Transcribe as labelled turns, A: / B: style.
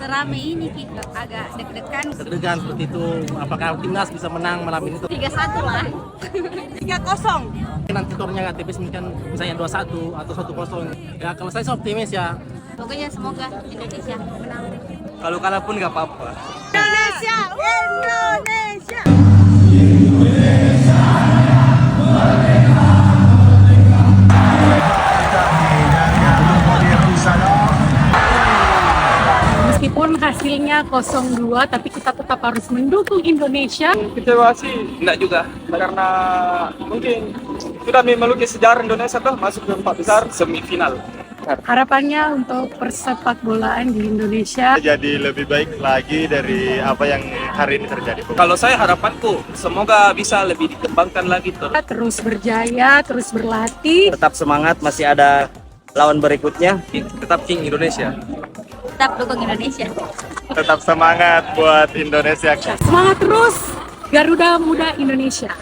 A: serame ini Ki, agak deg-degan.
B: Deg-degan seperti itu. Apakah timnas bisa menang malam ini?
A: 3-1 lah.
C: 3-0.
B: Nanti skornya tipis mungkin misalnya 2-1 atau 1-0. Ya kalau saya sih optimis ya.
A: Pokoknya semoga Indonesia menang.
D: Kalau kalah pun nggak apa-apa.
C: Indonesia! Indonesia!
E: Meskipun hasilnya 0-2, tapi kita tetap harus mendukung Indonesia.
F: Kecewa sih enggak juga, karena mungkin sudah melukis sejarah Indonesia tuh masuk ke 4 besar semifinal.
E: Harapannya untuk persepak bolaan di Indonesia
G: jadi lebih baik lagi dari apa yang hari ini terjadi.
D: Kalau saya harapanku semoga bisa lebih dikembangkan lagi
E: terus berjaya, terus berlatih.
D: Tetap semangat, masih ada lawan berikutnya. Tetap King Indonesia.
A: Tetap dukung Indonesia.
G: Tetap semangat buat Indonesia.
E: Semangat terus, Garuda Muda Indonesia.